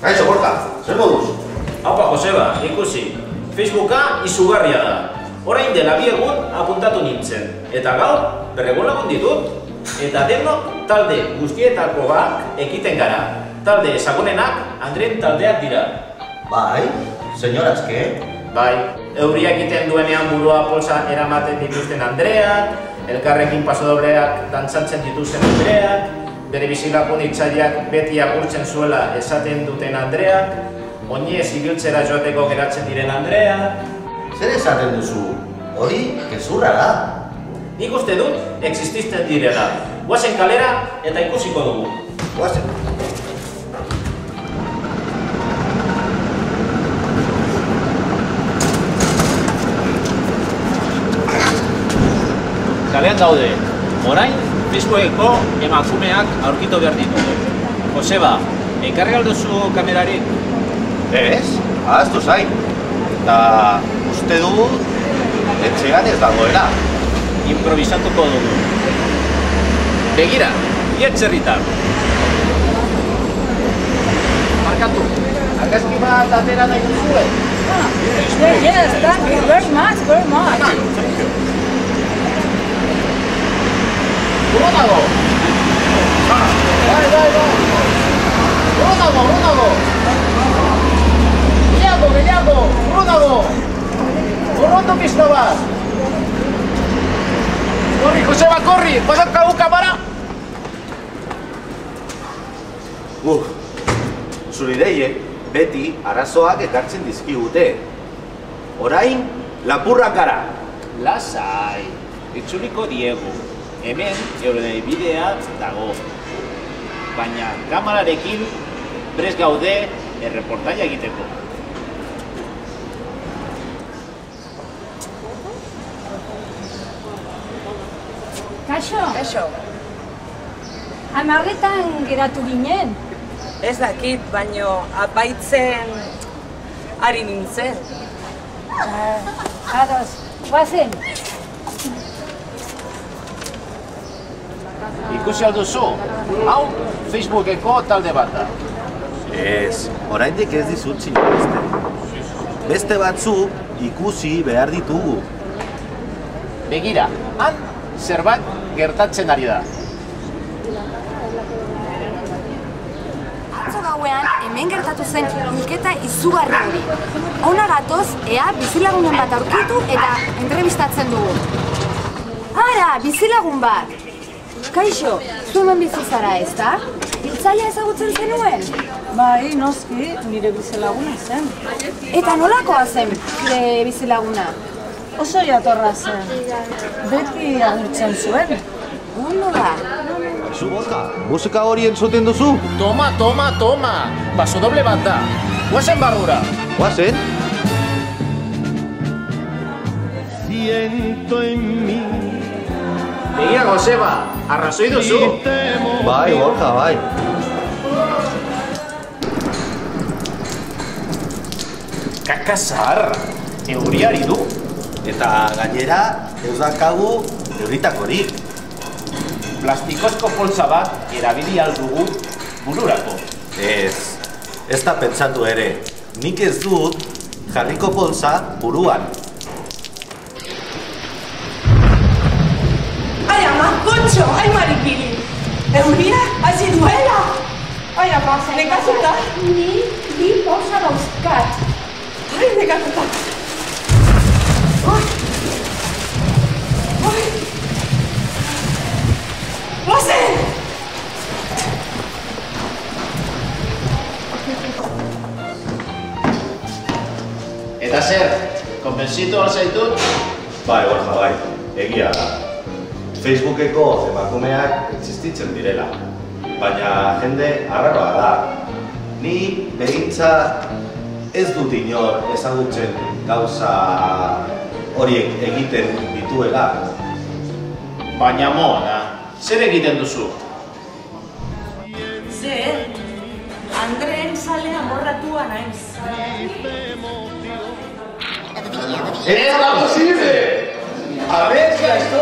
Kaixo, Borja, zer moduz? Haupa, Joseba, ikusi. Facebooka izugarria da. Orain dela 2 egun apuntatu nintzen. Eta gaur, berregun lagun ditut. Eta denok talde guztietakoak ekiten gara. Talde ezagunenak Andren taldeak dira. Bai, senyorazke? Bai, euria egiten duenean burua polsa eramaten dituzten Andreak, elkarrekin pasodobleak dantzatzen dituzten Andreak, bere bizilakun hitzaileak beti agurtzen zuela esaten duten Andreak, oinez ibiltzera joateko geratzen diren Andreak. Zer esaten duzu? Hori, gezurra da. Nik uste dut, exististen direla. Guazen kalera eta ikusiko dugu. Guazen. Kalean daude, orain, Facebookeko emakumeak aurkitu behar ditugu. Joseba, enkarri alduzu kamerarik? Ez, ahaztu zain. Eta uste dugu, etxean ez dagoela. Improvisatuko dugu. Begira, ietzerritar. Markatu, argazki bat atera nahi duzuen? Yes, thank you very much, very much. Guro dago! Bai! Guro dago! Bilago! Guro dago! Gurrondo pizto bat! Korri, Joseba, korri! Pasatkagu kamara! Zure ideiek beti arazoak ekartzen dizkigute. Orain, lapurrak gara. Lasai, itzuliko diegu. Hemen euren bidea dago. Baina kamararekin prest gaude erreportaia egiteko. Kaixo. Hamarretan geratu ginen. Ez dakit, baino apaitzen ari nintzen. Ados, guazen. Ikusi alduzu, hau Facebookeko talde bat da. Ez, oraindik ez dizut sinisten. Beste batzu ikusi behar ditugu. Begira, han zerbait gertatzen ari da. Atzo gauean hemen gertatu zen hilketa izugarri hori. Hona gatoz, ea bizilagunen bat aurkitu eta entrebistatzen dugu. Ara, bizilagun bat! Kaixo, zu hemen bizi zara, ez da? Hiltzailea ezagutzen zenuen? Bai, noski, nire bizilaguna zen. Eta nolakoa zen, zure bizilaguna? Oso jatorra zen. Beti agurtzen zuen. Ondo da. Zu, Borja, musika hori entzuten duzu? Toma! Pasodoble bat da. Guazen barrura. Guazen? Begira, Joseba, arrazoi duzu. Bai, Borja, bai. Kaka zaharra, euriari du. Eta gainera, ez dakagu euritakorik. Plastikozko poltsa bat erabili aldugu bururako. Ez da pentsatu ere. Nik ez dut jarriko poltsa buruan. Ai, ama, Kontxo, ai, Maripili. Euria, hasi duela. Ai, ama, nekatuta. Ni polsa dauzkat. Ai, nekatuta. Guazen! Eta zer, konbentzitu alzaitut? Bai, Borja, bai. Egia da. Facebookeko emakumeak existitzen direla. Baina jende arraroa da. Ni behintzat ez dut inor ezagutzen gauza horiek egiten dituela. Baina moa, zer egiten duzu? Zer, Andren sale amorratua naiz. ¡Es posible! ¡A ver, esto